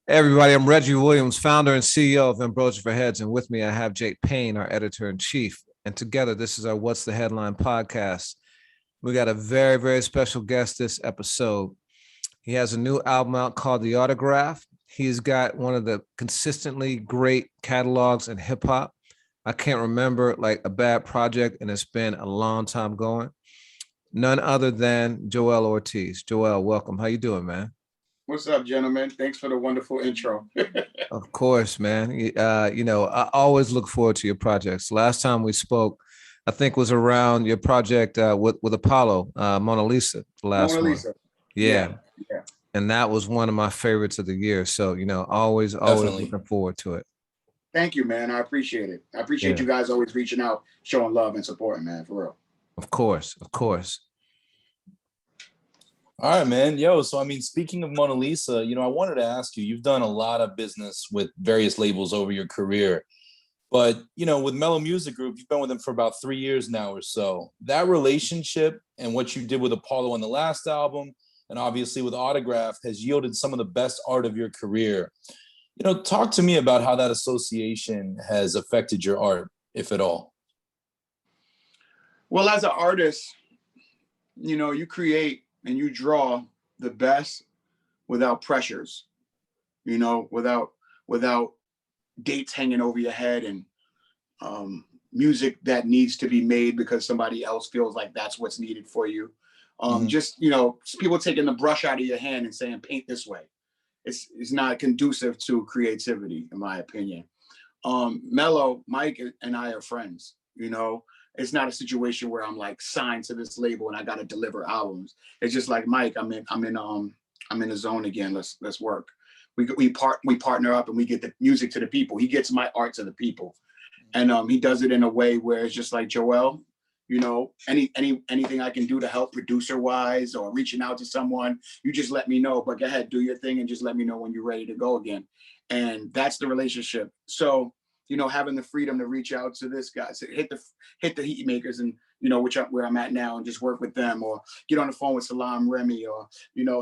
Hey everybody, I'm Reggie Williams, founder and CEO of Ambrosia for Heads, and with me I have Jake Payne, our editor in chief. And together, this is our What's the Headline podcast. We got a very, very special guest this episode. He has a new album out called The Autograph. He's got one of the consistently great catalogs in hip hop. I can't remember like a bad project, and it's been a long time going. None other than Joell Ortiz. Joell, welcome. How you doing, man? What's up, gentlemen? Thanks for the wonderful intro. Of course, man. I always look forward to your projects. Last time we spoke, I think was around your project with Apollo, Mona Lisa, the last Mona one. Lisa. Yeah. Yeah. And that was one of my favorites of the year. So, always Definitely. looking forward to it. Thank you, man. I appreciate it. I appreciate you guys always reaching out, showing love and supporting, man, for real. Of course. All right, man. So speaking of Mona Lisa, I wanted to ask you, you've done a lot of business with various labels over your career, but, with Mello Music Group, you've been with them for about 3 years now or so. That relationship and what you did with Apollo on the last album, and obviously with Autograph, has yielded some of the best art of your career. Talk to me about how that association has affected your art, if at all. Well, as an artist, you create and you draw the best without pressures, without dates hanging over your head and music that needs to be made because somebody else feels like that's what's needed for you. Just, people taking the brush out of your hand and saying, paint this way. It's not conducive to creativity, in my opinion. Mello, Mike and I are friends, It's not a situation where I'm like signed to this label and I got to deliver albums. It's just like, Mike, I'm in the zone again. Let's work. We partner up and we get the music to the people. He gets my art to the people, and he does it in a way where it's just like, Joell, anything I can do to help producer wise or reaching out to someone, you just let me know. But go ahead, do your thing, and just let me know when you're ready to go again. And that's the relationship. So, having the freedom to reach out to this guy, so hit the heat makers and, where I'm at now and just work with them, or get on the phone with Salam Remy, or,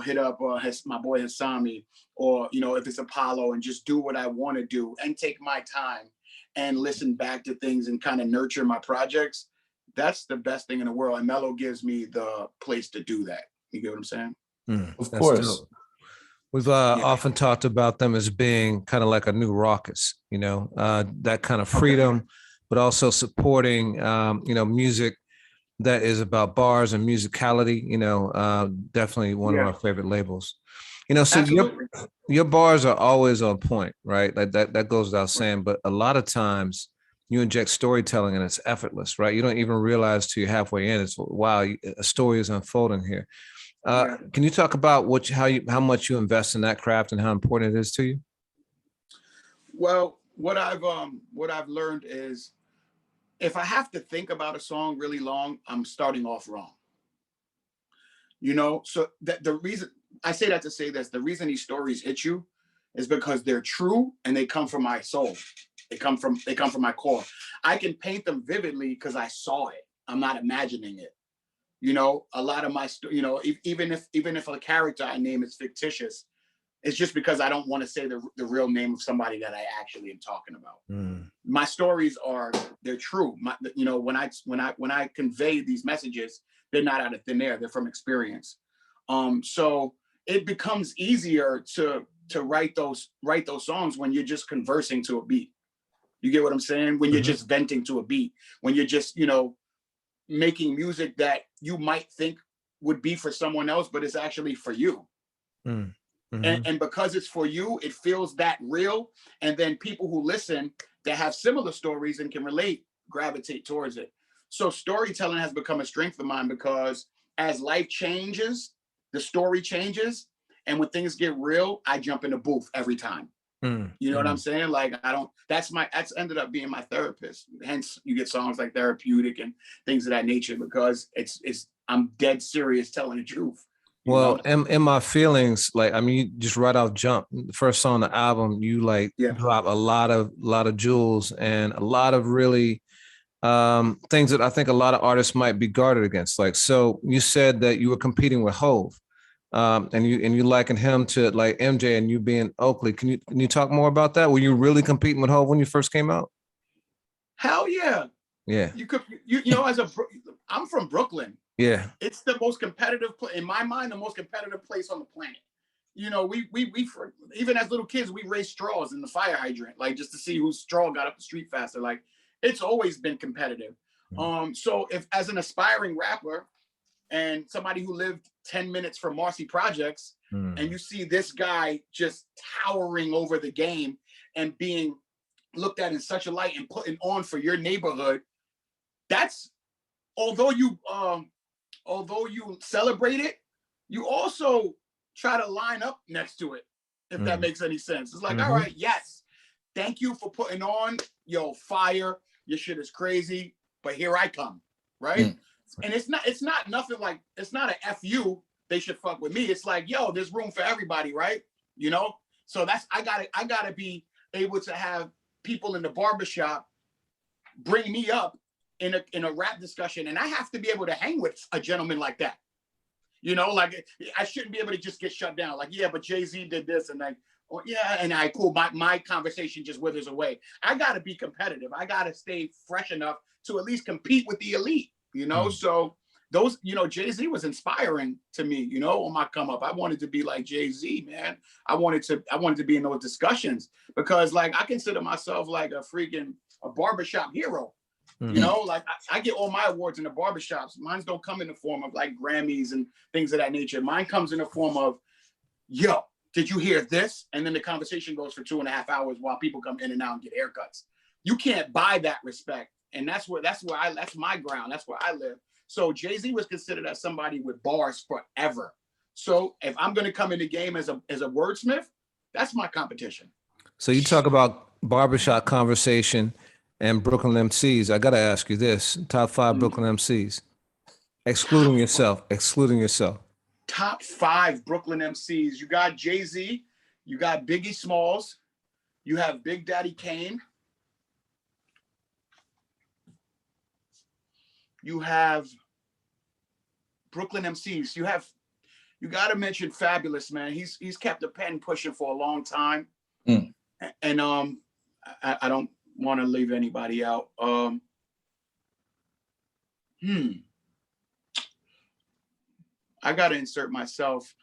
hit up my boy Hassami, or, if it's Apollo, and just do what I want to do and take my time and listen back to things and kind of nurture my projects. That's the best thing in the world. And Mello gives me the place to do that. You get what I'm saying? Of course. Dope. We've often talked about them as being kind of like a new Raucous, that kind of freedom, but also supporting, music that is about bars and musicality, definitely one of our favorite labels. So your bars are always on point, right? Like that goes without saying, but a lot of times you inject storytelling and it's effortless, right? You don't even realize till you're halfway in, it's wow, a story is unfolding here. Can you talk about how much you invest in that craft and how important it is to you? Well, what I've learned is if I have to think about a song really long, I'm starting off wrong. So that the reason I say that to say this, the reason these stories hit you is because they're true and they come from my soul. They come from my core. I can paint them vividly because I saw it. I'm not imagining it. A lot of my, even if a character I name is fictitious, it's just because I don't want to say the real name of somebody that I actually am talking about. My stories they're true. When I convey these messages, they're not out of thin air. They're from experience. So it becomes easier to write those songs when you're just conversing to a beat. You get what I'm saying? When you're just venting to a beat, when you're just, making music that you might think would be for someone else, but it's actually for you. And because it's for you, it feels that real. And then people who listen that have similar stories and can relate, gravitate towards it. So storytelling has become a strength of mine because as life changes, the story changes. And when things get real, I jump in the booth every time. You know what I'm saying? Like that's ended up being my therapist. Hence you get songs like Therapeutic and things of that nature, because I'm dead serious telling the truth. Well, in my feelings, like, I mean, you just right off jump, the first song on the album, you drop a lot of jewels and a lot of really things that I think a lot of artists might be guarded against. Like, so you said that you were competing with Hove. and you liken him to like MJ and you being Oakley. Can you talk more about that? Were you really competing with Hov when you first came out? Hell yeah. Yeah. You could, I'm from Brooklyn. Yeah. It's the most competitive, in my mind, the most competitive place on the planet. You know, we even as little kids, we raced straws in the fire hydrant, like just to see whose straw got up the street faster. Like, it's always been competitive. So if as an aspiring rapper and somebody who lived 10 minutes from Marcy Projects, and you see this guy just towering over the game and being looked at in such a light and putting on for your neighborhood, that's, although you celebrate it, you also try to line up next to it, if that makes any sense. It's like, all right, yes, thank you for putting on, fire, your shit is crazy, but here I come, right? And it's not nothing like, it's not a FU, they should fuck with me. It's like, yo, there's room for everybody, right? You know? So that's, I gotta be able to have people in the barbershop bring me up in a rap discussion, and I have to be able to hang with a gentleman like that. You know, like, I shouldn't be able to just get shut down. Like, yeah, but Jay-Z did this, and like, oh, yeah, and cool, my conversation just withers away. I got to be competitive. I got to stay fresh enough to at least compete with the elite, you know? So those, Jay-Z was inspiring to me, on my come up. I wanted to be like Jay-Z, man. I wanted to be in those discussions because, like, I consider myself like a barbershop hero. You know, like I get all my awards in the barbershops. Mine don't come in the form of like Grammys and things of that nature. Mine comes in the form of, yo, did you hear this? And then the conversation goes for 2.5 hours while people come in and out and get haircuts. You can't buy that respect. And that's my ground. That's where I live. So Jay-Z was considered as somebody with bars forever. So if I'm going to come in the game as a wordsmith, that's my competition. So you talk about barbershop conversation and Brooklyn MCs. I got to ask you this, top 5 Brooklyn MCs, excluding yourself. Top 5 Brooklyn MCs. You got Jay-Z, you got Biggie Smalls, you have Big Daddy Kane, you have Brooklyn MCs. You got to mention Fabulous, man. He's kept the pen pushing for a long time. And I don't want to leave anybody out. I gotta insert myself.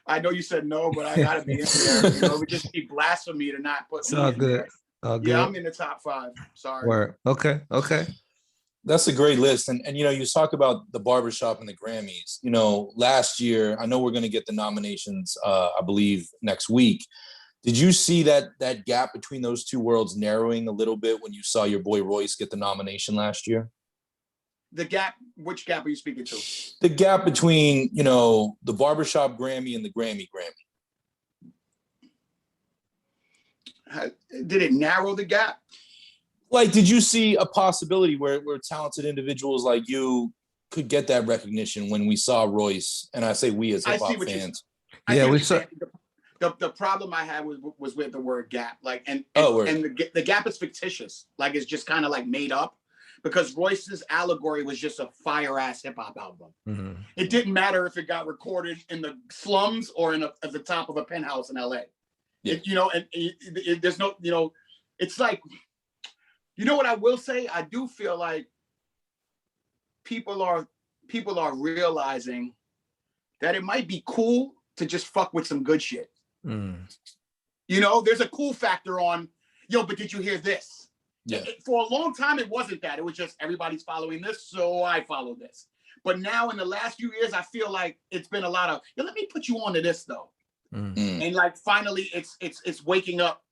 I know you said no, but I gotta be in there. It would just be blasphemy to not put me in there. Yeah, I'm in the top 5. Sorry. Word. Okay. That's a great list. And you talk about the barbershop and the Grammys. Last year, I know we're going to get the nominations, I believe, next week. Did you see that gap between those two worlds narrowing a little bit when you saw your boy Royce get the nomination last year? The gap, which gap are you speaking to? The gap between, the barbershop Grammy and the Grammy. Did it narrow the gap? Like, did you see a possibility where talented individuals like you could get that recognition when we saw Royce? And I say we as hip hop fans. Yeah, we saw. The problem I had was with the word gap, like, and the gap is fictitious, like it's just kind of like made up, because Royce's Allegory was just a fire ass hip hop album. It didn't matter if it got recorded in the slums or at the top of a penthouse in LA. Yeah. There's no, it's like, what I will say, I do feel like people are realizing that it might be cool to just fuck with some good shit. There's a cool factor on, but did you hear this? Yeah. For a long time, it wasn't that. It was just everybody's following this, so I follow this. But now in the last few years, I feel like it's been a lot of, let me put you onto this though. And like finally, it's waking up,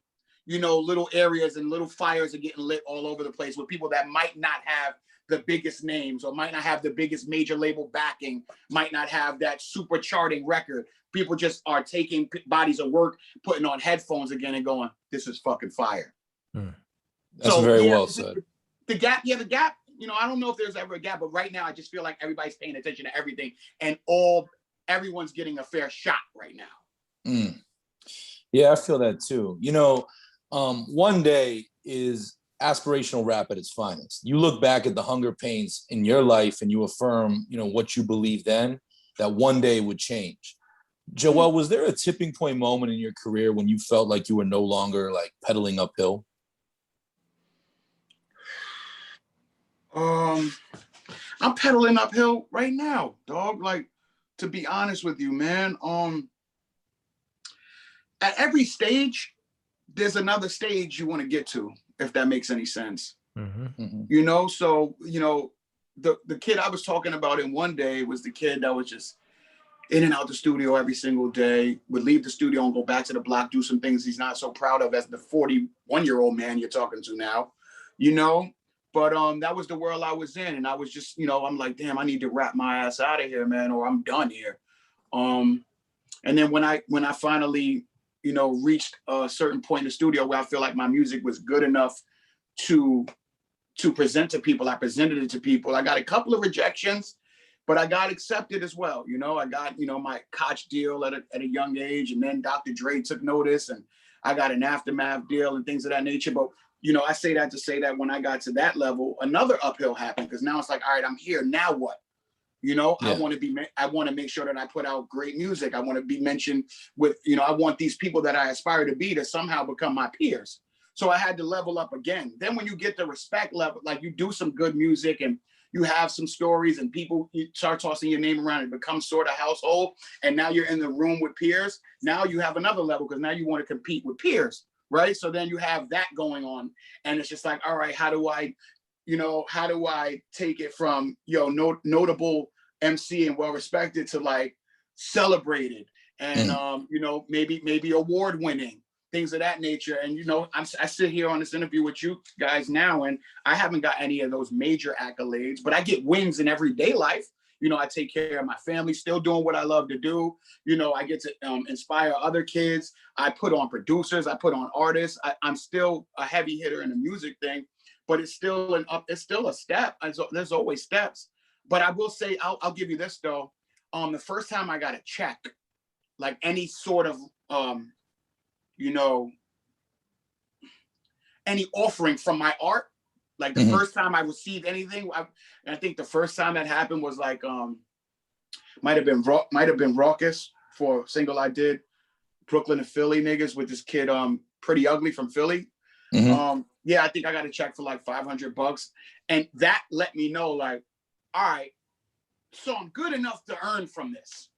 little areas and little fires are getting lit all over the place with people that might not have the biggest names or might not have the biggest major label backing, might not have that super charting record. People just are taking bodies of work, putting on headphones again and going, this is fucking fire. That's very well said. The gap. I don't know if there's ever a gap, but right now I just feel like everybody's paying attention to everything and everyone's getting a fair shot right now. Yeah, I feel that too. One day is aspirational rap at its finest. You look back at the hunger pains in your life and you affirm, what you believe then, that one day would change. Joell, was there a tipping point moment in your career when you felt like you were no longer like pedaling uphill? I'm pedaling uphill right now, dog. Like, to be honest with you, man. At every stage, there's another stage you want to get to, if that makes any sense. You know, so, you know, the kid I was talking about in one day was the kid that was just in and out the studio every single day, would leave the studio and go back to the block, do some things he's not so proud of as the 41-year-old man you're talking to now, you know? But that was the world I was in. And I was just, you know, I'm like, damn, I need to wrap my ass out of here, man, or I'm done here. And then when I finally, you know, reached a certain point in the studio where I feel like my music was good enough to present to people, I presented it to people. I got a couple of rejections, but I got accepted as well. You know, I got, you know, my Koch deal at a young age, and then Dr. Dre took notice, and I got an Aftermath deal and things of that nature. But, you know, I say that to say that when I got to that level, another uphill happened, because now it's like, all right, I'm here. Now what? You know, yeah. I want to make sure that I put out great music. I want to be mentioned with, you know, I want these people that I aspire to be to somehow become my peers. So I had to level up again. Then when you get the respect level, like you do some good music and you have some stories and people, you start tossing your name around, it becomes sort of household. And now you're in the room with peers. Now you have another level, because now you want to compete with peers, right? So then you have that going on. And it's just like, all right, how do I take it from, notable MC and well-respected to like celebrated and, maybe award-winning, things of that nature. And, you know, I sit here on this interview with you guys now, and I haven't got any of those major accolades, but I get wins in everyday life. You know, I take care of my family, still doing what I love to do. You know, I get to inspire other kids. I put on producers, I put on artists. I'm still a heavy hitter in the music thing, but it's still a step. There's always steps. But I will say, I'll give you this though. The first time I got a check, like any sort of, any offering from my art, like the first time I received anything, I think the first time that happened was like, might have been Raucous for a single I did, Brooklyn and Philly niggas, with this kid, Pretty Ugly from Philly. Yeah, I think I got a check for like $500, and that let me know, like, all right, so I'm good enough to earn from this,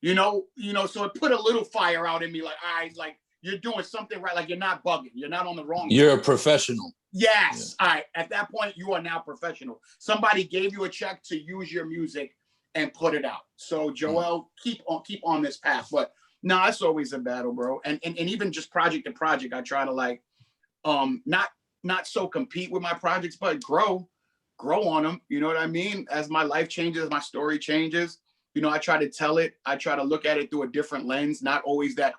so it put a little fire out in me, like, all right, like, you're doing something right, like you're not bugging, you're not on the wrong. You're a professional. Yes, yeah. All right, at that point, you are now professional. Somebody gave you a check to use your music and put it out. So Joell, keep on this path. But no, it's always a battle, bro. And even just project to project, I try to like, not so compete with my projects, but grow on them. You know what I mean? As my life changes, my story changes, I try to tell it. I try to look at it through a different lens, not always that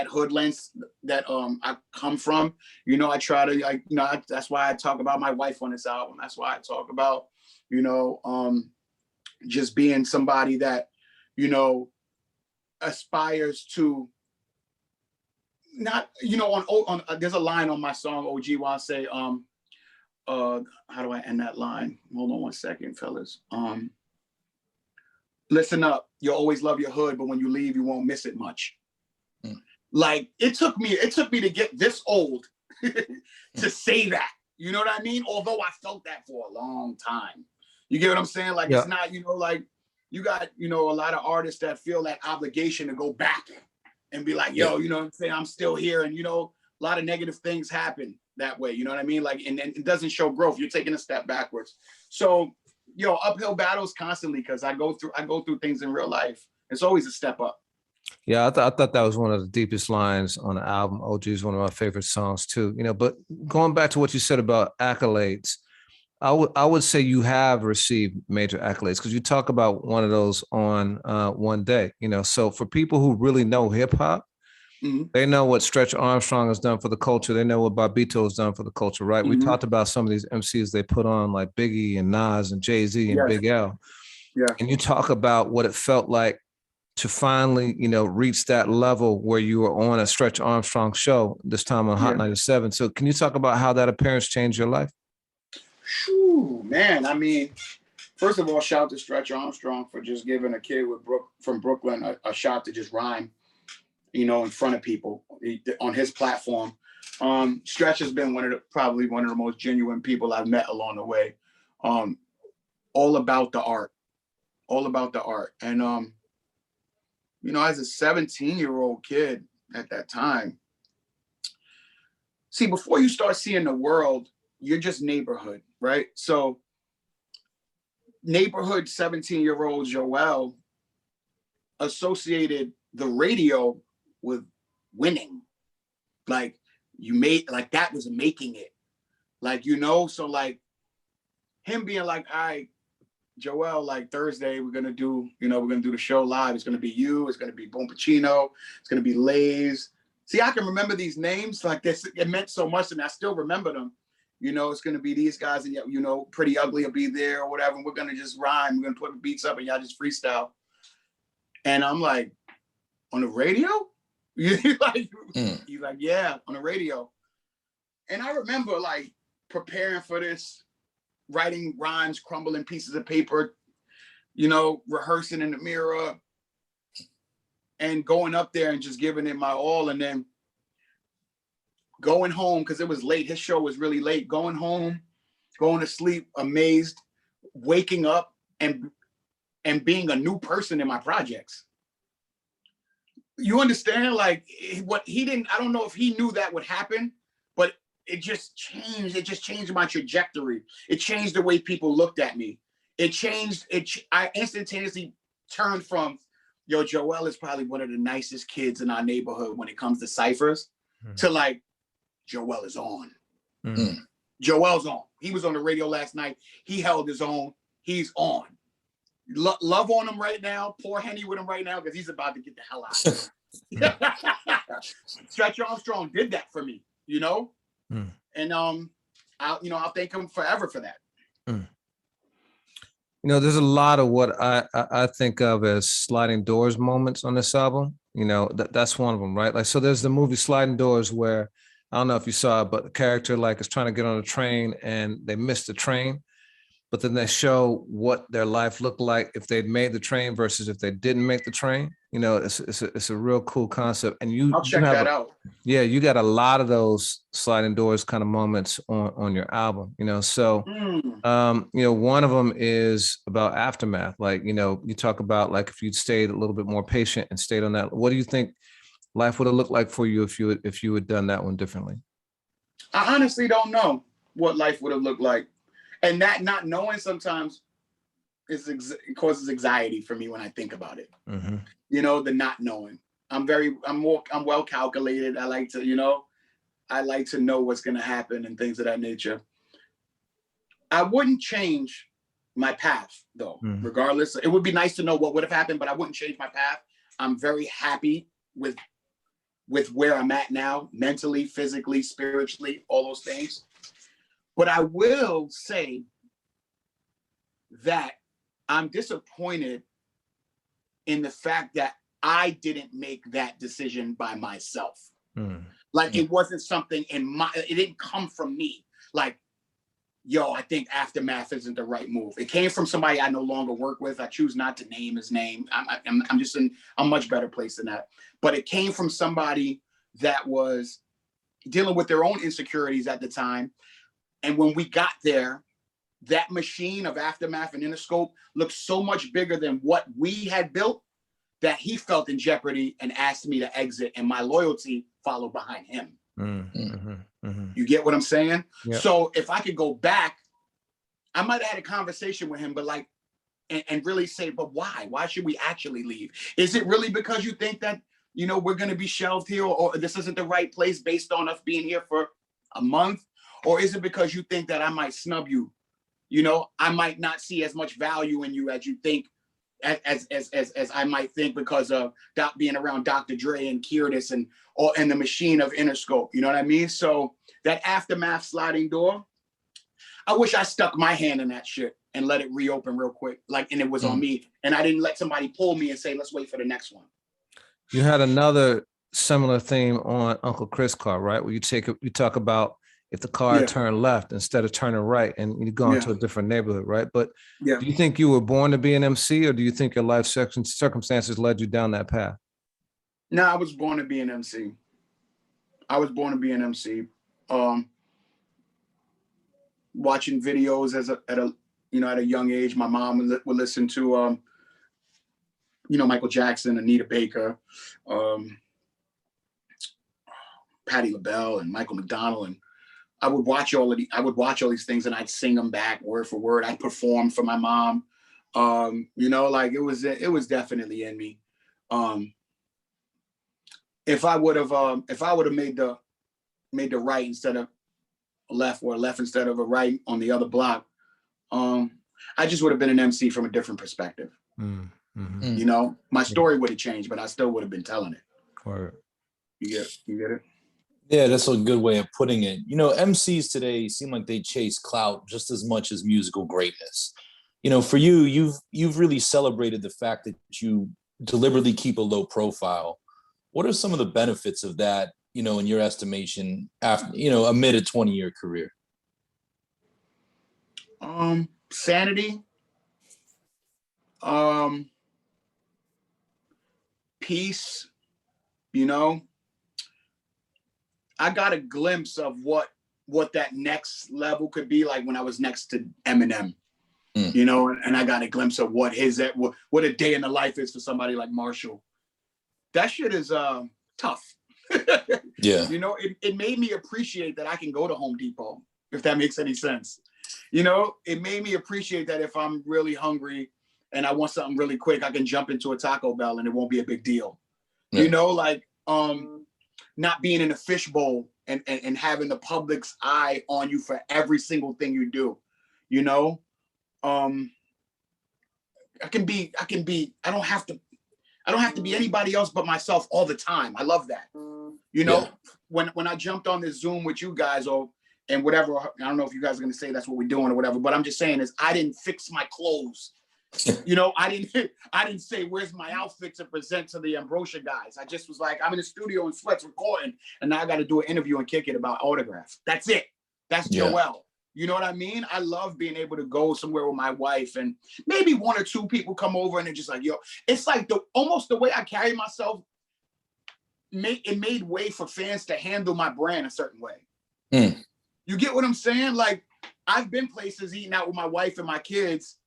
hood lens that I come from. I try to, that's why I talk about my wife on this album. That's why I talk about, just being somebody that, aspires to not, on there's a line on my song OG where I say, how do I end that line? Hold on one second, fellas. Listen up, you'll always love your hood, but when you leave, you won't miss it much. Like it took me to get this old to say that, you know what I mean? Although I felt that for a long time. You get what I'm saying? Like, yeah. It's not, like you got, a lot of artists that feel that obligation to go back and be like, yo, you know what I'm saying? I'm still here. And, a lot of negative things happen that way. You know what I mean? Like, and it doesn't show growth. You're taking a step backwards. So, uphill battles constantly, because I go through things in real life. It's always a step up. Yeah, I thought that was one of the deepest lines on the album. OG is one of my favorite songs too. But going back to what you said about accolades, I would say you have received major accolades, because you talk about one of those on One Day. So for people who really know hip hop, they know what Stretch Armstrong has done for the culture. They know what Bobbito has done for the culture, right? We talked about some of these MCs they put on, like Biggie and Nas and Jay-Z and Big L. Yeah. And you talk about what it felt like to finally, reach that level where you were on a Stretch Armstrong show, this time on Hot 97. So can you talk about how that appearance changed your life? Whew, man, I mean, First of all, shout out to Stretch Armstrong for just giving a kid from Brooklyn a shot to just rhyme, in front of people on his platform. Stretch has been probably one of the most genuine people I've met along the way. All about the art. And, as a 17-year-old kid at that time, see, before you start seeing the world, you're just neighborhood, right? So neighborhood 17-year-old Joell associated the radio with winning. Like that was making it. So like him being like, all right, Joell, like Thursday, we're gonna do the show live. It's gonna be you, it's gonna be Boom Pacino, it's gonna be Lays. See, I can remember these names like this. It meant so much, and I still remember them. It's gonna be these guys, and Pretty Ugly will be there or whatever. And we're gonna just rhyme. We're gonna put the beats up, and y'all just freestyle. And I'm like, on the radio? He's like, yeah, on the radio. And I remember like preparing for this, writing rhymes, crumbling pieces of paper, rehearsing in the mirror and going up there and just giving it my all. And then going home, because it was late. His show was really late. Going home, going to sleep, amazed, waking up and being a new person in my projects. You understand? Like what he didn't, I don't know if he knew that would happen, but it just changed. It just changed my trajectory. It changed the way people looked at me. I instantaneously turned from, Joell is probably one of the nicest kids in our neighborhood when it comes to ciphers, to like, Joell is on. Joell's on. He was on the radio last night. He held his own. He's on. Love on him right now. Pour Henny with him right now because he's about to get the hell out. Stretch Armstrong did that for me, and I'll thank him forever for that. There's a lot of what I think of as sliding doors moments on this album. That's one of them, right? Like, so there's the movie Sliding Doors where, I don't know if you saw it, but the character like is trying to get on a train and they miss the train, but then they show what their life looked like if they'd made the train versus if they didn't make the train. It's a real cool concept. And I'll check that out. Yeah, you got a lot of those sliding doors kind of moments on your album, So, one of them is about aftermath. Like, you talk about like if you'd stayed a little bit more patient and stayed on that. What do you think life would have looked like for you if you had done that one differently? I honestly don't know what life would have looked like. And that not knowing sometimes causes anxiety for me when I think about it. Mm-hmm. The not knowing. I'm well calculated. I like to know what's going to happen and things of that nature. I wouldn't change my path though, regardless. It would be nice to know what would have happened, but I wouldn't change my path. I'm very happy with where I'm at now, mentally, physically, spiritually, all those things. But I will say that I'm disappointed in the fact that I didn't make that decision by myself. Like it wasn't something it didn't come from me. Like, I think Aftermath isn't the right move. It came from somebody I no longer work with. I choose not to name his name. I'm just in a much better place than that. But it came from somebody that was dealing with their own insecurities at the time. And when we got there, that machine of Aftermath and Interscope looked so much bigger than what we had built that he felt in jeopardy and asked me to exit, and my loyalty followed behind him. You get what I'm saying? Yep. So if I could go back, I might have had a conversation with him, but like, and really say, but why? Why should we actually leave? Is it really because you think that, we're going to be shelved here, or this isn't the right place based on us being here for a month? Or is it because you think that I might snub you? I might not see as much value in you as you think, as I might think because of being around Dr. Dre and Curtis and the machine of Interscope. You know what I mean? So that Aftermath sliding door, I wish I stuck my hand in that shit and let it reopen real quick. And it was on me. And I didn't let somebody pull me and say, let's wait for the next one. You had another similar theme on Uncle Chris Car, right? Where you talk about if the car turned left instead of turning right and you go into a different neighborhood, right? But do you think you were born to be an MC, or do you think your life circumstances led you down that path? No, I was born to be an MC. I was born to be an MC. Watching videos at a young age. My mom would listen to Michael Jackson, Anita Baker, Patti LaBelle, and Michael McDonald, and I would watch all these things, and I'd sing them back word for word. I'd perform for my mom. It was definitely in me. If I would have made the right instead of left, or left instead of a right on the other block, I just would have been an MC from a different perspective. Mm-hmm. My story would have changed, but I still would have been telling it. Right. You get it? Yeah, that's a good way of putting it. MCs today seem like they chase clout just as much as musical greatness. For you, you've really celebrated the fact that you deliberately keep a low profile. What are some of the benefits of that, in your estimation, after, amid a 20-year career? Sanity, peace, I got a glimpse of what that next level could be like when I was next to Eminem, and I got a glimpse of what a day in the life is for somebody like Marshall. That shit is tough. Yeah. It made me appreciate that I can go to Home Depot, if that makes any sense. It made me appreciate that if I'm really hungry and I want something really quick, I can jump into a Taco Bell and it won't be a big deal. Yeah. Not being in a fishbowl and having the public's eye on you for every single thing you do. I don't have to be anybody else but myself all the time. I love that. When I jumped on this Zoom with you guys and whatever, I don't know if you guys are going to say that's what we're doing or whatever, but I'm just saying is I didn't fix my clothes. I didn't say, where's my outfit to present to the Ambrosia guys. I just was like, I'm in the studio in sweats recording, and now I got to do an interview and kick it about autographs. That's it. That's Joell. You know what I mean? I love being able to go somewhere with my wife and maybe one or two people come over and they're just like, yo, it's like almost the way I carry myself. It made way for fans to handle my brand a certain way. You get what I'm saying? Like, I've been places eating out with my wife and my kids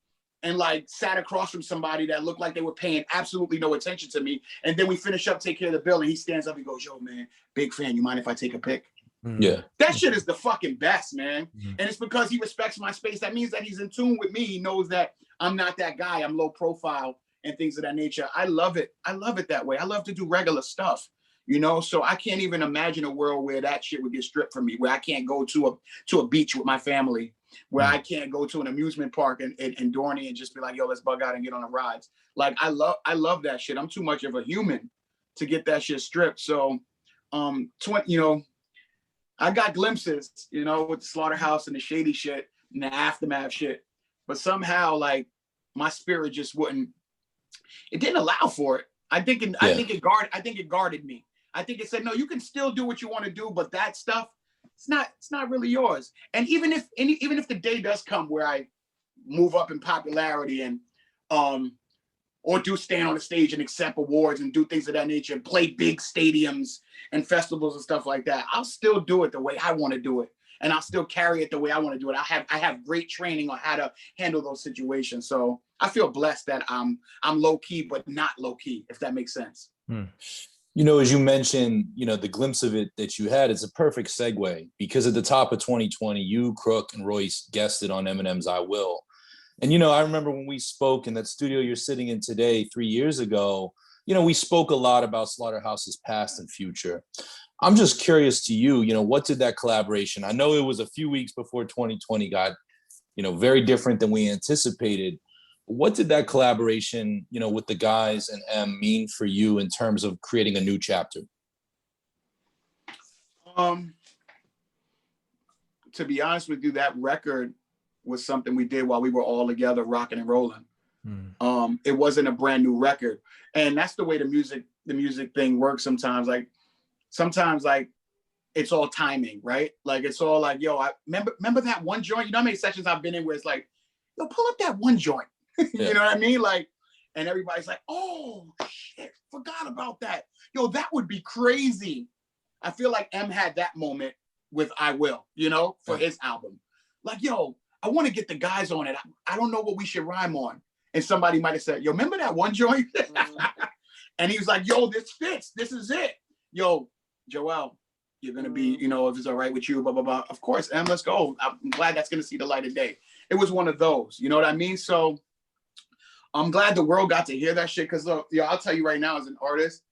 and like sat across from somebody that looked like they were paying absolutely no attention to me. And then we finish up, take care of the bill, and he stands up and goes, yo, man, big fan. You mind if I take a pic? Yeah. That shit is the fucking best, man. And it's because he respects my space. That means that he's in tune with me. He knows that I'm not that guy. I'm low profile and things of that nature. I love it. I love it that way. I love to do regular stuff. So I can't even imagine a world where that shit would get stripped from me, where I can't go to a beach with my family, where I can't go to an amusement park in Dorney and just be like, yo, let's bug out and get on the rides. Like, I love that shit. I'm too much of a human to get that shit stripped. So, I got glimpses, with the Slaughterhouse and the shady shit and the aftermath shit, but somehow like my spirit just it didn't allow for it. I think it guarded me. I think it said, no, you can still do what you want to do, but that stuff, it's not really yours. And even if the day does come where I move up in popularity and or do stand on the stage and accept awards and do things of that nature and play big stadiums and festivals and stuff like that, I'll still do it the way I want to do it. And I'll still carry it the way I want to do it. I have great training on how to handle those situations. So I feel blessed that I'm low key, but not low key, if that makes sense. As you mentioned, the glimpse of it that you had, it's a perfect segue because at the top of 2020, you, Crook, and Royce guested on Eminem's I Will. And, I remember when we spoke in that studio you're sitting in today, 3 years ago, we spoke a lot about Slaughterhouse's past and future. I'm just curious to you, what did that collaboration, I know it was a few weeks before 2020 got, very different than we anticipated. What did that collaboration, with the guys and M mean for you in terms of creating a new chapter? To be honest with you, that record was something we did while we were all together rocking and rolling. It wasn't a brand new record. And that's the way the music thing works sometimes. Like it's all timing, right? Like it's all like, yo, I remember that one joint. You know how many sessions I've been in where it's like, yo, pull up that one joint. You know what I mean? Like, and everybody's like, oh shit, forgot about that. Yo, that would be crazy. I feel like M had that moment with I Will, you know, for his album. Like, yo, I want to get the guys on it. I don't know what we should rhyme on. And somebody might have said, yo, remember that one joint? And he was like, yo, this fits. This is it. Yo, Joell, you're going to be, you know, if it's all right with you, blah, blah, blah. Of course, M, let's go. I'm glad that's going to see the light of day. It was one of those, you know what I mean? So I'm glad the world got to hear that shit. Because, look, yo, I'll tell you right now, as an artist,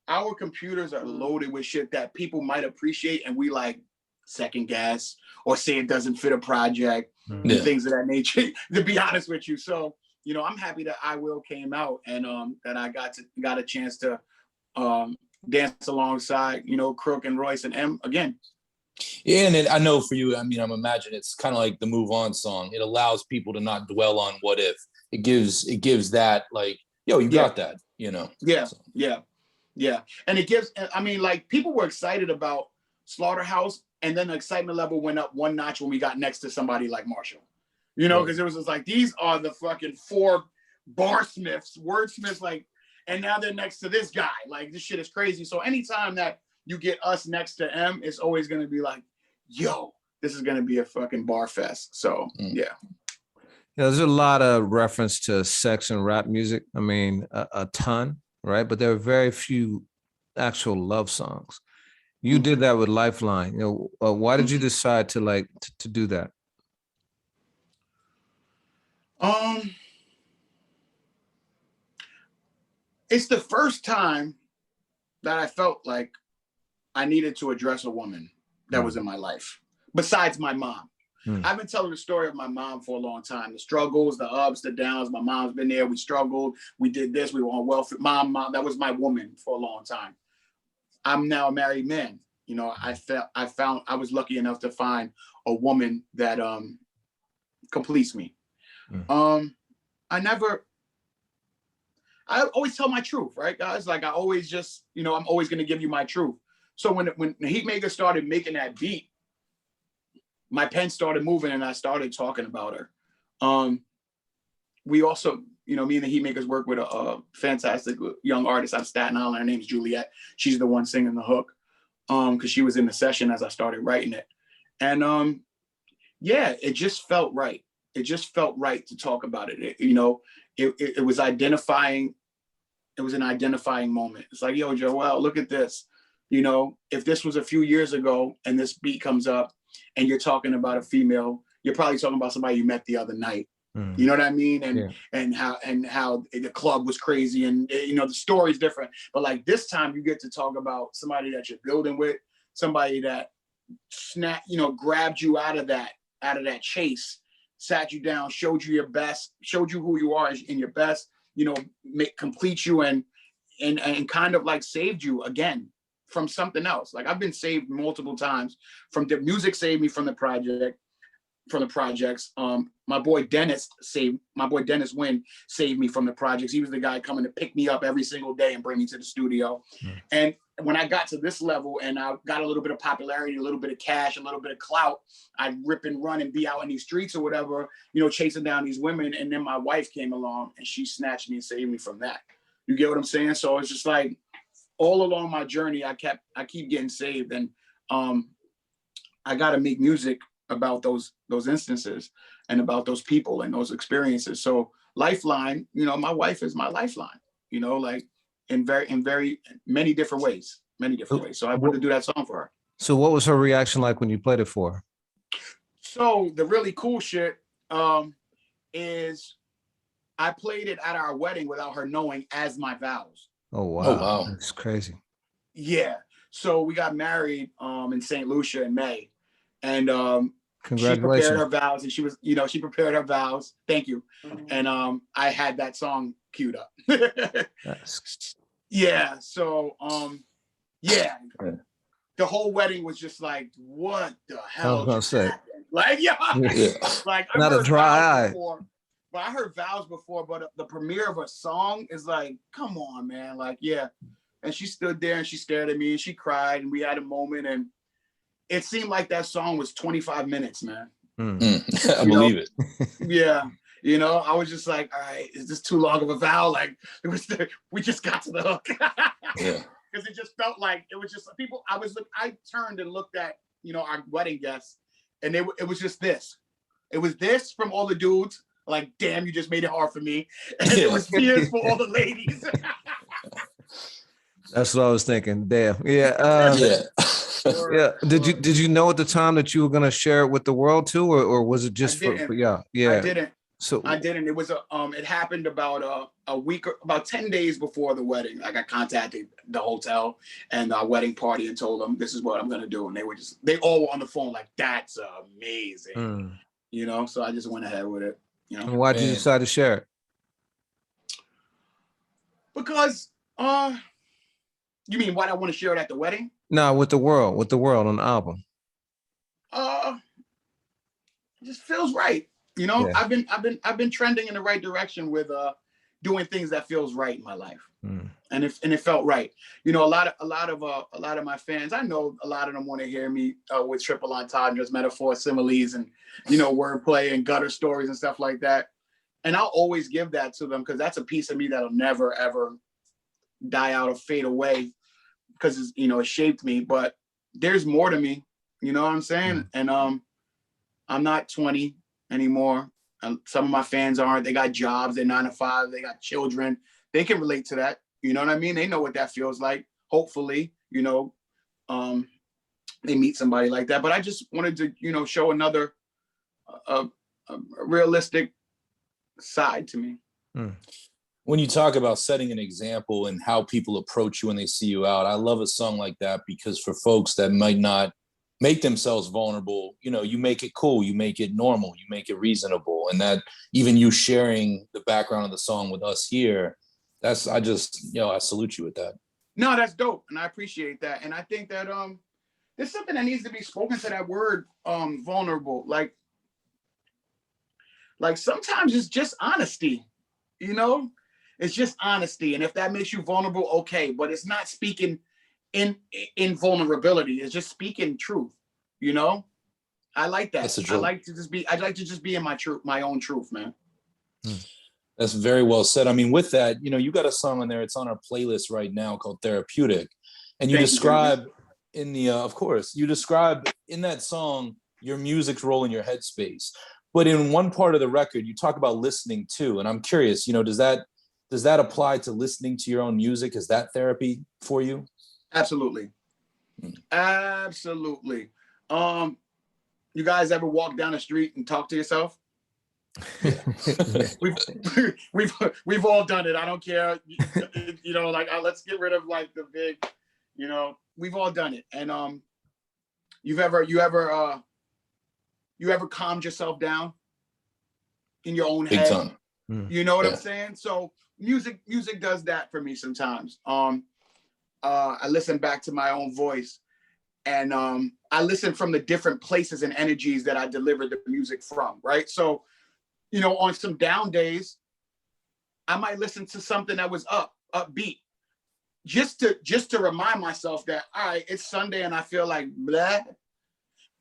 our computers are loaded with shit that people might appreciate. And we like second guess or say it doesn't fit a project and things of that nature, to be honest with you. So, you know, I'm happy that I Will came out and that I got a chance to dance alongside, you know, Crook and Royce and M again. Yeah, and I know for you, I mean, I'm imagining it's kind of like the Move On song. It allows people to not dwell on what if. It gives that like, yo, you got that, you know. Yeah, so. yeah. And it gives, I mean, like people were excited about Slaughterhouse, and then the excitement level went up one notch when we got next to somebody like Marshall. You know, because it was just like, these are the fucking 4 barsmiths, wordsmiths, like, and now they're next to this guy. Like, this shit is crazy. So anytime that you get us next to M, it's always going to be like, yo, this is going to be a fucking bar fest. So, yeah. Yeah, there's a lot of reference to sex and rap music. I mean, a ton, right? But there are very few actual love songs. You did that with Lifeline. You know, why did you decide to like to do that? It's the first time that I felt like I needed to address a woman that was in my life, besides my mom. I've been telling the story of my mom for a long time. The struggles, the ups, the downs. My mom's been there. We struggled. We did this. We were on welfare. Mom, that was my woman for a long time. I'm now a married man. You know, I was lucky enough to find a woman that completes me. I always tell my truth, right, guys? Like I always just, you know, I'm always going to give you my truth. So when the Heatmaker started making that beat, my pen started moving and I started talking about her. We also, you know, me and the Heatmakers work with a fantastic young artist out of Staten Island. Her name's Juliet. She's the one singing the hook because she was in the session as I started writing it. And yeah, it just felt right. It just felt right to talk about it. It was identifying. It was an identifying moment. It's like, yo, Joell, look at this. You know, if this was a few years ago and this beat comes up and you're talking about a female, you're probably talking about somebody you met the other night. You know what I mean? And how the club was crazy and, you know, the story's different. But like this time you get to talk about somebody that you're building with, somebody that grabbed you out of that chase, sat you down, showed you your best, showed you who you are in your best, you know, complete you and kind of like saved you again from something else. Like I've been saved multiple times from the music, saved me from the projects. My boy Dennis Wynn saved me from the projects. He was the guy coming to pick me up every single day and bring me to the studio. And when I got to this level and I got a little bit of popularity, a little bit of cash, a little bit of clout, I'd rip and run and be out in these streets or whatever, you know, chasing down these women. And then my wife came along and she snatched me and saved me from that. You get what I'm saying? So it's just like all along my journey, I keep getting saved. And I got to make music about those instances and about those people and those experiences. So Lifeline, you know, my wife is my lifeline, you know, like in very many different ways. So I wanted to do that song for her. So what was her reaction like when you played it for her? So the really cool shit is I played it at our wedding without her knowing as my vows. Oh wow. That's crazy. Yeah. So we got married in St. Lucia in May. And she prepared her vows and she prepared her vows. Thank you. And I had that song queued up. Yeah. So yeah. The whole wedding was just like, what the hell just happened? Like, yeah. Like I not a dry eye. Before, but I heard vows before, but the premiere of a song is like, come on, man. Like, yeah. And she stood there and she stared at me and she cried and we had a moment and it seemed like that song was 25 minutes, man. I believe it. Yeah. You know, I was just like, all right, is this too long of a vow? Like, we just got to the hook. Yeah. Because it just felt like it was just people. I turned and looked at, you know, our wedding guests, and it was just this. It was this from all the dudes. Like, damn, you just made it hard for me. And it was tears for all the ladies. That's what I was thinking. Damn. Yeah. Yeah. Yeah. Did you know at the time that you were gonna share it with the world too, or was it just for yeah? I didn't. So I didn't. It was it happened about a week, about 10 days before the wedding. Like, I contacted the hotel and our wedding party and told them this is what I'm gonna do, and they all were on the phone like, that's amazing, you know. So I just went ahead with it. You know. And why did you decide to share it? Because you mean why I want to share it at the wedding? No, with the world on the album. It just feels right. You know, yeah. I've been trending in the right direction with doing things that feels right in my life. And it felt right. You know, a lot of my fans, I know a lot of them want to hear me with triple entendres, metaphors, similes, and, you know, wordplay and gutter stories and stuff like that. And I'll always give that to them because that's a piece of me that'll never ever die out or fade away because you know, it shaped me. But there's more to me. You know what I'm saying? And I'm not 20 anymore. Some of my fans aren't. They got jobs. They're 9 to 5. They got children. They can relate to that. You know what I mean? They know what that feels like. Hopefully, you know, they meet somebody like that. But I just wanted to, you know, show another a realistic side to me. When you talk about setting an example and how people approach you when they see you out, I love a song like that because for folks that might not make themselves vulnerable, you know, you make it cool, you make it normal, you make it reasonable. And that even you sharing the background of the song with us here, I salute you with that. No, that's dope. And I appreciate that. And I think that there's something that needs to be spoken to that word, vulnerable. Like sometimes it's just honesty, you know? It's just honesty. And if that makes you vulnerable, okay, but it's not speaking in vulnerability. It's just speaking truth, you know? I like that. I like to just be in my own truth, man. That's very well said. I mean, with that, you know, you got a song on there. It's on our playlist right now called Therapeutic. And you describe in the, of course, you describe in that song, your music's role in your headspace. But in one part of the record, you talk about listening too. And I'm curious, you know, does that apply to listening to your own music? Is that therapy for you? Absolutely. Absolutely. You guys ever walk down the street and talk to yourself? we've all done it. I don't care. You know, like let's get rid of like the big, you know, we've all done it. And you ever calmed yourself down in your own head? Big time. You know what I'm saying? So music does that for me sometimes. I listen back to my own voice and I listen from the different places and energies that I delivered the music from, right? So, you know, on some down days, I might listen to something that was upbeat, just to remind myself that, all right, it's Sunday and I feel like blah,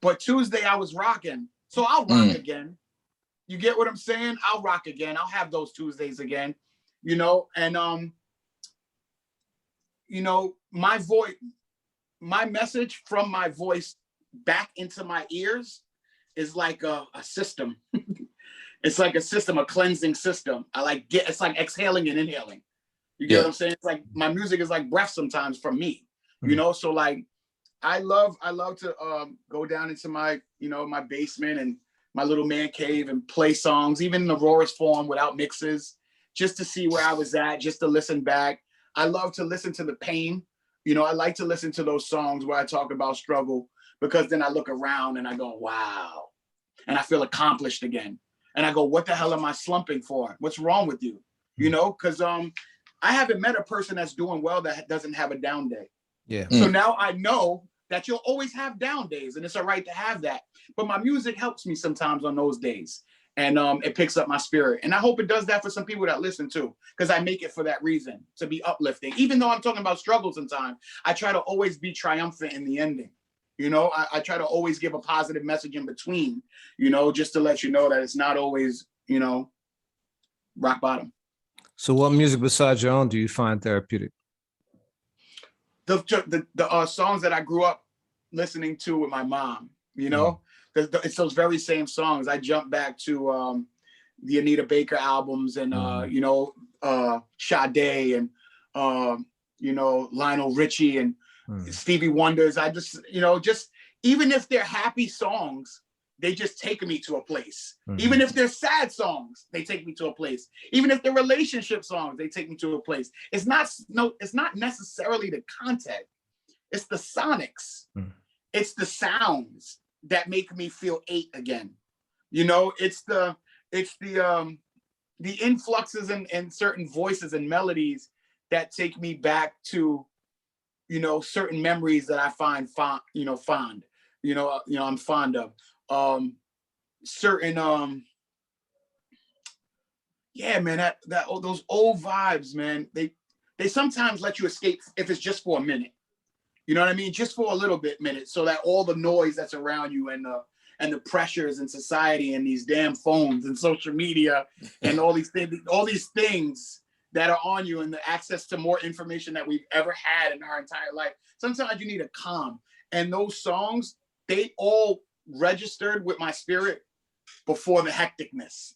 but Tuesday I was rocking, so I'll rock again. You get what I'm saying? I'll rock again. I'll have those Tuesdays again, you know, and you know, my voice, my message from my voice back into my ears is like a system. It's like a system, a cleansing system. It's like exhaling and inhaling. You get what I'm saying? It's like my music is like breath sometimes from me, you know? So like, I love to go down into my, you know, my basement and my little man cave and play songs, even in the rawest form without mixes, just to see where I was at, just to listen back. I love to listen to the pain. You know, I like to listen to those songs where I talk about struggle because then I look around and I go, wow. And I feel accomplished again. And I go, what the hell am I slumping for? What's wrong with you? You know, because I haven't met a person that's doing well that doesn't have a down day. Yeah. So now I know that you'll always have down days and it's all right to have that. But my music helps me sometimes on those days. And it picks up my spirit. And I hope it does that for some people that listen too, because I make it for that reason, to be uplifting. Even though I'm talking about struggles sometimes, I try to always be triumphant in the ending. You know, I try to always give a positive message in between, you know, just to let you know that it's not always, you know, rock bottom. So what music besides your own do you find therapeutic? The songs that I grew up listening to with my mom, you know, it's those very same songs. I jump back to the Anita Baker albums and, you know, Sade and, you know, Lionel Richie and Stevie Wonders. I just, you know, just even if they're happy songs, they just take me to a place. Even if they're sad songs, they take me to a place. Even if they're relationship songs, they take me to a place. It's not necessarily the content. It's the sonics. It's the sounds that make me feel 8 again. You know, it's the influxes and certain voices and melodies that take me back to, you know, certain memories that I find fond, I'm fond of. Certain yeah, man, those old vibes, man, they sometimes let you escape if it's just for a minute. You know what I mean? Just for a little minute, so that all the noise that's around you and the pressures in society and these damn phones and social media and all these things that are on you and the access to more information that we've ever had in our entire life. Sometimes you need a calm. And those songs, they all registered with my spirit before the hecticness.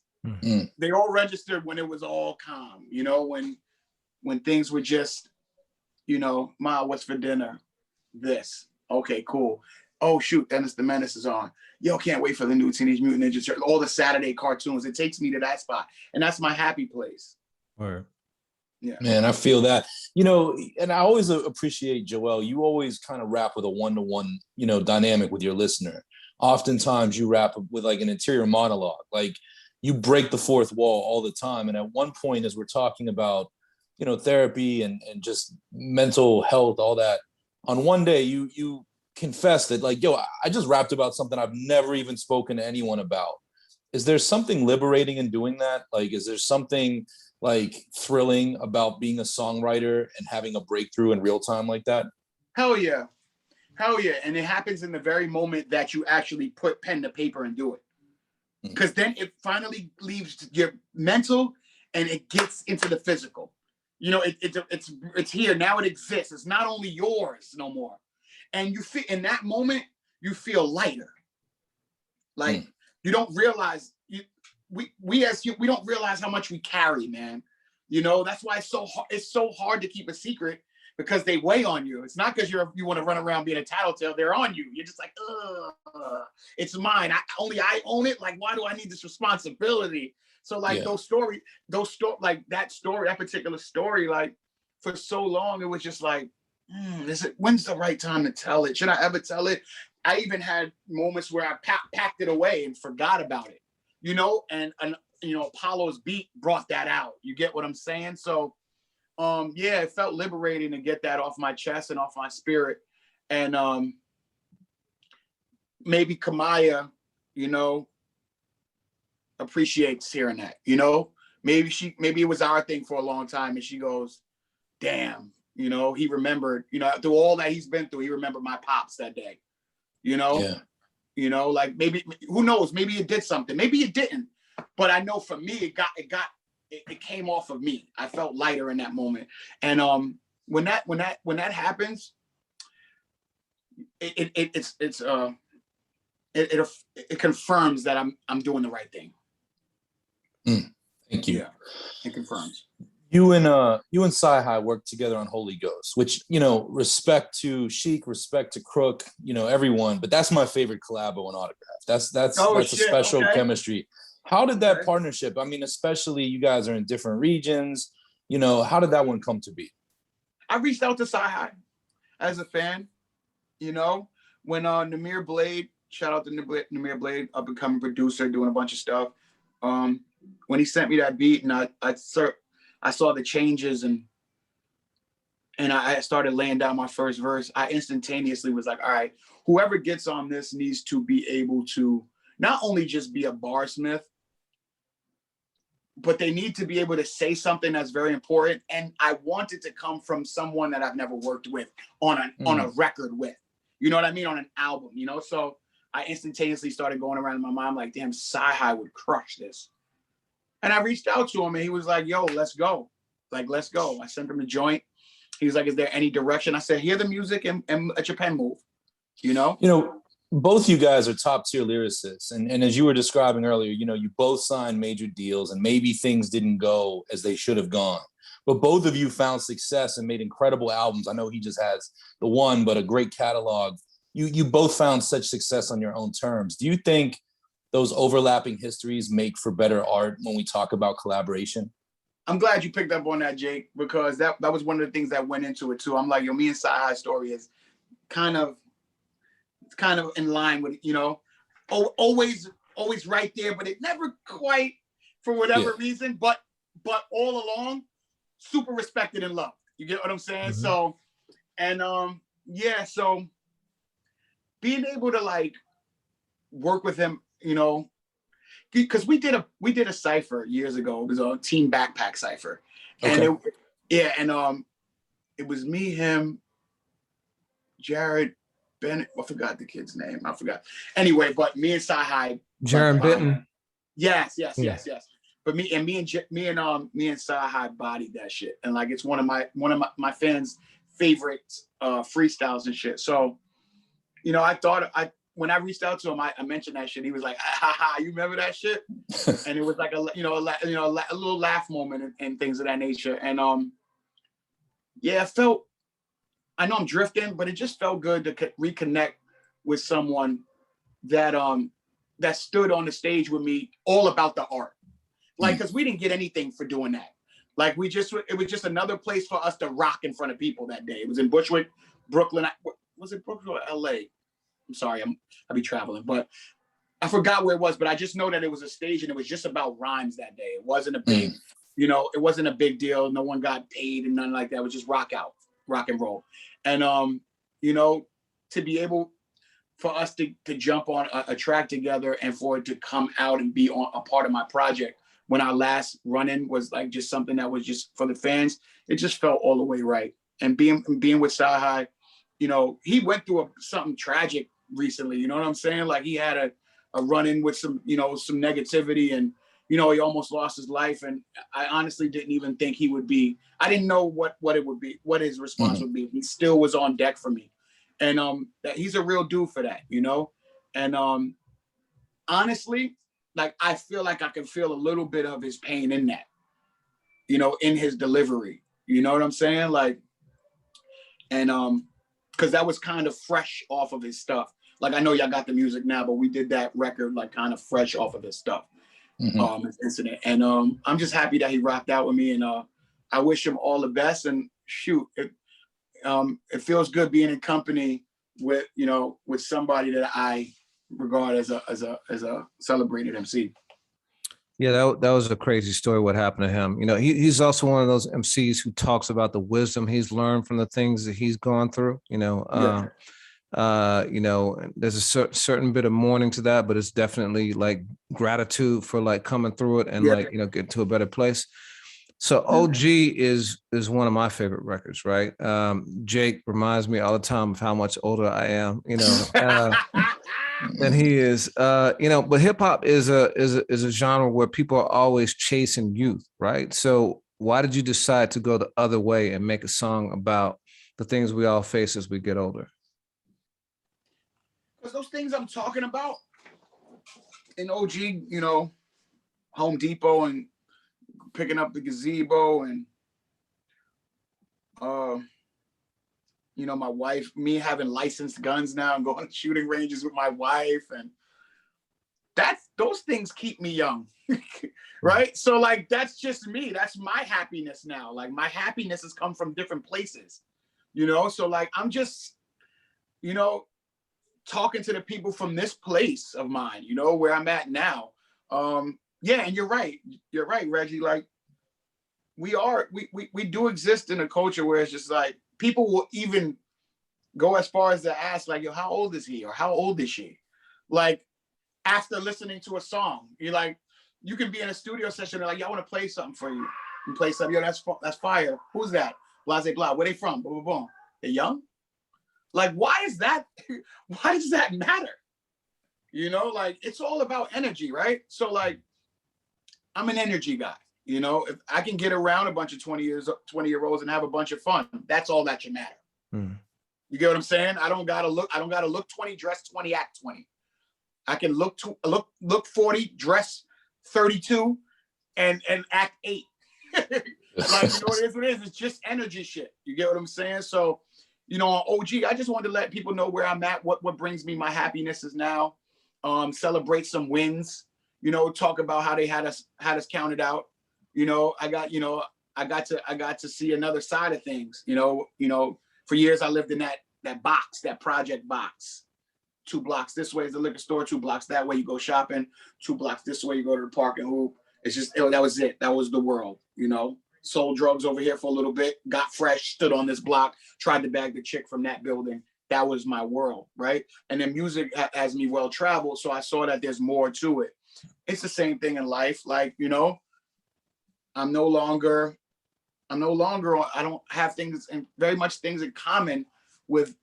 They all registered when it was all calm, you know, when things were just, you know, Ma, what's for dinner? This. Okay, cool. Oh shoot, Dennis the Menace is on. Yo, can't wait for the new Teenage Mutant Ninja Turtles. All the Saturday cartoons. It takes me to that spot. And that's my happy place. Right. Yeah. Man, I feel that. You know, and I always appreciate Joell. You always kind of rap with a one-to-one, you know, dynamic with your listener. Oftentimes you rap with like an interior monologue. Like you break the fourth wall all the time. And at one point, as we're talking about, you know, therapy and just mental health, all that, on one day you confessed that, like, yo, I just rapped about something I've never even spoken to anyone about. Is there something liberating in doing that? Like, is there something like thrilling about being a songwriter and having a breakthrough in real time like that? Hell yeah. Hell yeah. And it happens in the very moment that you actually put pen to paper and do it. Because then it finally leaves your mental and it gets into the physical. You know, it's here. Now it exists. It's not only yours no more. And you feel in that moment, you feel lighter. Like you don't realize we don't realize how much we carry, man. You know, that's why it's so hard to keep a secret, because they weigh on you. It's not because you want to run around being a tattletale. They're on you. You're just like, ugh, it's mine. I own it. Like, why do I need this responsibility? So like that particular story, like for so long, it was just like, when's the right time to tell it? Should I ever tell it? I even had moments where I packed it away and forgot about it, you know, and you know, Apollo's beat brought that out. You get what I'm saying? So, yeah, it felt liberating to get that off my chest and off my spirit. And maybe Kamaya, you know, appreciates hearing that, you know, maybe it was our thing for a long time. And she goes, damn, you know, he remembered, you know, through all that he's been through, he remembered my pops that day, you know? Yeah. You know, like maybe, who knows, maybe it did something, maybe it didn't, but I know for me, it came off of me. I felt lighter in that moment. And when that happens, it confirms that I'm doing the right thing. Thank you. Yeah, it confirms. You and Cyhi worked together on Holy Ghost, which, you know, respect to Sheik, respect to Crook, you know, everyone, but that's my favorite collabo and autograph. That's a special chemistry. How did that partnership? I mean, especially you guys are in different regions, you know, how did that one come to be? I reached out to Cyhi as a fan, you know, when Namir Blade, shout out to Namir Blade, up and coming producer, doing a bunch of stuff. When he sent me that beat and I saw the changes and I started laying down my first verse, I instantaneously was like, all right, whoever gets on this needs to be able to not only just be a barsmith, but they need to be able to say something that's very important. And I want it to come from someone that I've never worked with on a record with. You know what I mean? On an album, you know? So I instantaneously started going around in my mind like, damn, Cyhi would crush this. And I reached out to him and he was like, yo, let's go. Like, let's go. I sent him a joint. He was like, is there any direction? I said, hear the music and let your pen move, you know? You know, both you guys are top tier lyricists. And as you were describing earlier, you know, you both signed major deals and maybe things didn't go as they should have gone. But both of you found success and made incredible albums. I know he just has the one, but a great catalog. You both found such success on your own terms. Do you think those overlapping histories make for better art when we talk about collaboration? I'm glad you picked up on that, Jake, because that was one of the things that went into it too. I'm like, yo, me and Cyhi's story is kind of in line with, you know, always right there, but it never quite, for whatever reason, but all along, super respected and loved. You get what I'm saying? Mm-hmm. So, and so being able to like work with him, you know, because we did a cipher years ago. It was a team backpack cipher, and it was me, him, Jared, Bennett. I forgot the kid's name. I forgot. Anyway, but me and Cyhi. Jared Benton. Yes. But me and Cyhi bodied that shit, and like it's one of my fans' favorite freestyles and shit. So, you know, when I reached out to him, I mentioned that shit. He was like, you remember that shit? And it was like a little laugh moment and things of that nature. And it felt, I know I'm drifting, but it just felt good to reconnect with someone that that stood on the stage with me all about the art. Like, because we didn't get anything for doing that. Like, it was just another place for us to rock in front of people that day. It was in Bushwick, Brooklyn. Was it Brooklyn or LA? I'm sorry, I'll be traveling, but I forgot where it was, but I just know that it was a stage and it was just about rhymes that day. It wasn't a big, you know, it wasn't a big deal. No one got paid and nothing like that. It was just rock and roll. And, you know, to be able for us to jump on a track together and for it to come out and be on a part of my project when our last run-in was like just something that was just for the fans, it just felt all the way right. And being with Cyhi, you know, he went through something tragic recently, you know what I'm saying? Like he had a run-in with some, you know, some negativity and, you know, he almost lost his life. And I honestly didn't even think he would be, I didn't know what it would be, what his response would be. He still was on deck for me. And that he's a real dude for that, you know? And honestly, like, I feel like I can feel a little bit of his pain in that, you know, in his delivery, you know what I'm saying? Like, and because that was kind of fresh off of his stuff. Like, I know y'all got the music now, but we did that record like kind of fresh off of his stuff, his incident. And I'm just happy that he rocked out with me, and I wish him all the best. And shoot, it feels good being in company with, you know, with somebody that I regard as a celebrated MC. Yeah, that was a crazy story what happened to him. You know, he's also one of those MCs who talks about the wisdom he's learned from the things that he's gone through. You know, you know, there's a certain bit of mourning to that, but it's definitely like gratitude for like coming through it and like, you know, get to a better place. So OG is one of my favorite records, right? Jake reminds me all the time of how much older I am, you know. than he is, you know, but hip hop is a genre where people are always chasing youth, right? So why did you decide to go the other way and make a song about the things we all face as we get older? Because those things I'm talking about in OG, you know, Home Depot and picking up the gazebo and, you know, my wife, me having licensed guns now and going to shooting ranges with my wife, and those things keep me young, right? So like, that's just me. That's my happiness now. Like, my happiness has come from different places, you know? So like, I'm just, you know, talking to the people from this place of mine, you know, where I'm at now. Yeah, and you're right, Reggie. Like, we do exist in a culture where it's just like, people will even go as far as to ask, like, yo, how old is he or how old is she? Like, after listening to a song, you're like, you can be in a studio session, they're like, yo, I want to play something for you. You play something, yo, that's fire. Who's that? Blase blah. Where they from? Boom, boom, boom. They're young? Like, why is that? Why does that matter? You know, like, it's all about energy, right? So like, I'm an energy guy. You know, if I can get around a bunch of 20-year-olds and have a bunch of fun, that's all that should matter. You get what I'm saying? I don't gotta look 20, dress 20, act 20. I can look 40, dress 32, and act 8. Like, you know, what it is. It's just energy shit. You get what I'm saying? So, you know, on OG, I just wanted to let people know where I'm at, what brings me my happiness is now. Celebrate some wins, you know, talk about how they had us counted out. You know, I got to see another side of things. You know, for years I lived in that box, that project box. 2 blocks this way is the liquor store, 2 blocks that way you go shopping, 2 blocks this way you go to the park and hoop. It's just, that was it. That was the world, you know. Sold drugs over here for a little bit, got fresh, stood on this block, tried to bag the chick from that building. That was my world, right? And then music has me well traveled, so I saw that there's more to it. It's the same thing in life. Like, you know, I don't have things, and very much things in common with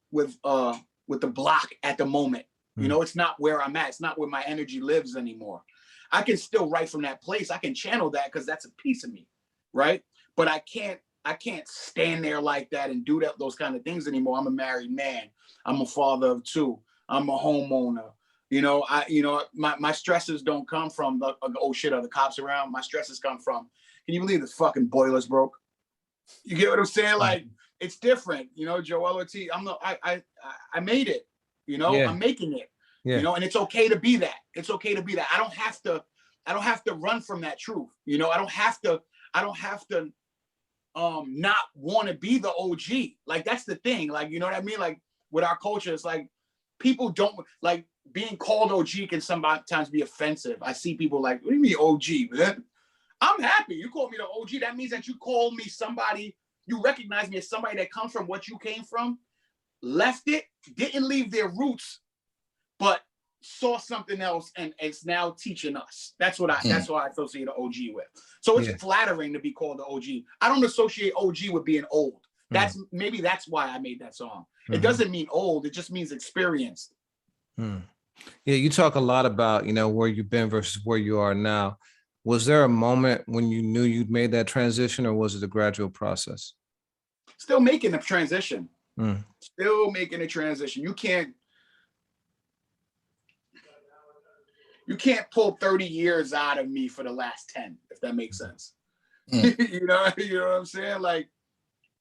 the block at the moment. You know, it's not where I'm at. It's not where my energy lives anymore. I can still write from that place. I can channel that because that's a piece of me, right? But I can't stand there like that and do those kind of things anymore. I'm a married man. I'm a father of 2. I'm a homeowner. You know, my stresses don't come from oh shit, are the cops around? My stresses come from, can you believe the fucking boilers broke? You get what I'm saying? Like, it's different. You know, Joell Ortiz, I made it. You know, I'm making it. You know, and it's okay to be that. It's okay to be that. I don't have to run from that truth. You know, I don't have to not want to be the OG. Like, that's the thing. Like, you know what I mean? Like, with our culture, it's like, people don't like being called OG can sometimes be offensive. I see people like, what do you mean OG, man? I'm happy you called me the OG. That means that you called me somebody, you recognize me as somebody that comes from what you came from, left it, didn't leave their roots, but saw something else and it's now teaching us. That's what I associate the OG with. So it's flattering to be called the OG. I don't associate OG with being old. Maybe that's why I made that song. It doesn't mean old, it just means experienced. Yeah, you talk a lot about, you know, where you've been versus where you are now. Was there a moment when you knew you'd made that transition, or was it a gradual process? Still making the transition. Still making the transition. You can't pull 30 years out of me for the last 10, if that makes sense. You know what I'm saying? Like,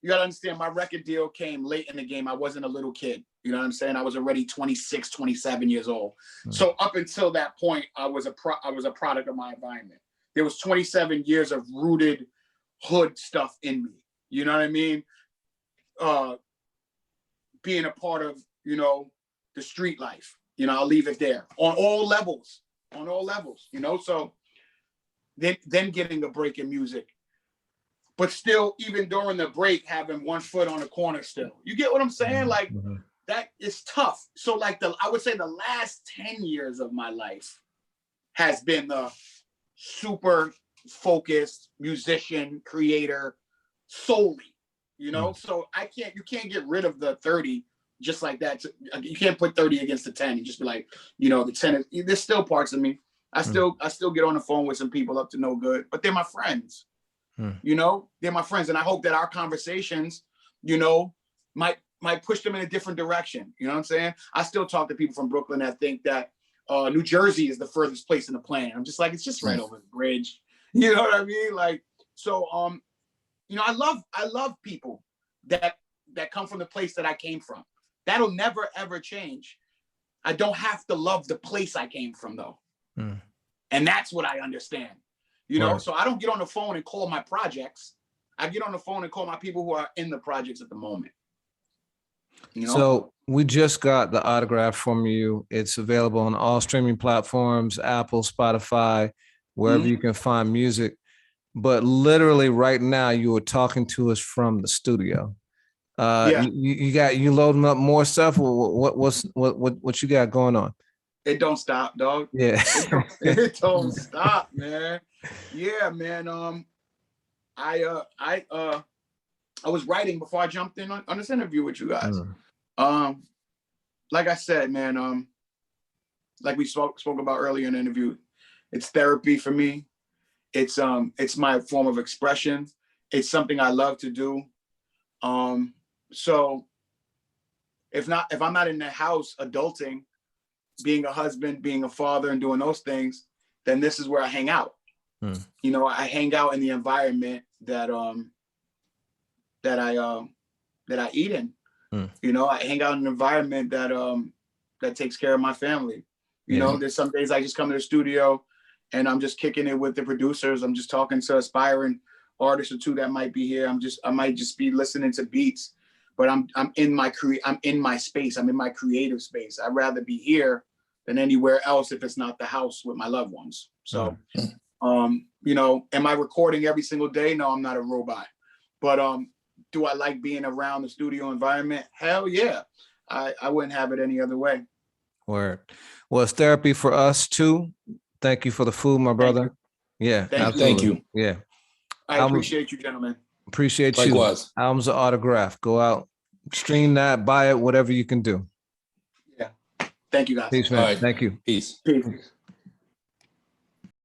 you gotta understand, my record deal came late in the game. I wasn't a little kid. You know what I'm saying? I was already 26, 27 years old. So up until that point, I was a product of my environment. There was 27 years of rooted hood stuff in me. You know what I mean? Being a part of, you know, the street life. You know, I'll leave it there. On all levels, you know? So then getting a break in music. But still, even during the break, having one foot on the corner still. You get what I'm saying? Like, that is tough. So like I would say the last 10 years of my life has been the super focused musician, creator solely, you know? So you can't get rid of the 30 just like that. You can't put 30 against the 10 and just be like, you know, the 10 is, there's still parts of me. I still get on the phone with some people up to no good, but they're my friends. You know, they're my friends. And I hope that our conversations, you know, might push them in a different direction. You know what I'm saying? I still talk to people from Brooklyn that think that New Jersey is the furthest place in the planet. I'm just like, it's just right over the bridge. You know what I mean? Like, so, you know, I love people that come from the place that I came from. That'll never, ever change. I don't have to love the place I came from, though. And that's what I understand. You know, so I don't get on the phone and call my projects. I get on the phone and call my people who are in the projects at the moment. You know? So we just got the autograph from you. It's available on all streaming platforms, Apple, Spotify, wherever you can find music. But literally right now, you were talking to us from the studio. You loading up more stuff. What you got going on? It don't stop, dog. Yeah, it don't stop, man. Yeah, man. I was writing before I jumped in on this interview with you guys. Like I said, man, like we spoke about earlier in the interview, it's therapy for me. It's my form of expression. It's something I love to do. So if I'm not in the house adulting, being a husband, being a father, and doing those things, then this is where I hang out. You know, I hang out in the environment that I eat in. You know, I hang out in an environment that takes care of my family. You know, there's some days I just come to the studio and I'm just kicking it with the producers. I'm just talking to aspiring artists or two that might be here. I might just be listening to beats, but I'm in my space. I'm in my creative space. I'd rather be here than anywhere else if it's not the house with my loved ones. So, you know, am I recording every single day? No, I'm not a robot. But do I like being around the studio environment? Hell yeah. I wouldn't have it any other way. Word. Well, it's therapy for us too. Thank you for the food, my brother. Yeah, Thank you. Yeah. I appreciate you, gentlemen. Appreciate you. Likewise. Albums are autographed. Go out, stream that, buy it, whatever you can do. Yeah. Thank you, guys. Peace, man. All right. Thank you. Peace. Peace.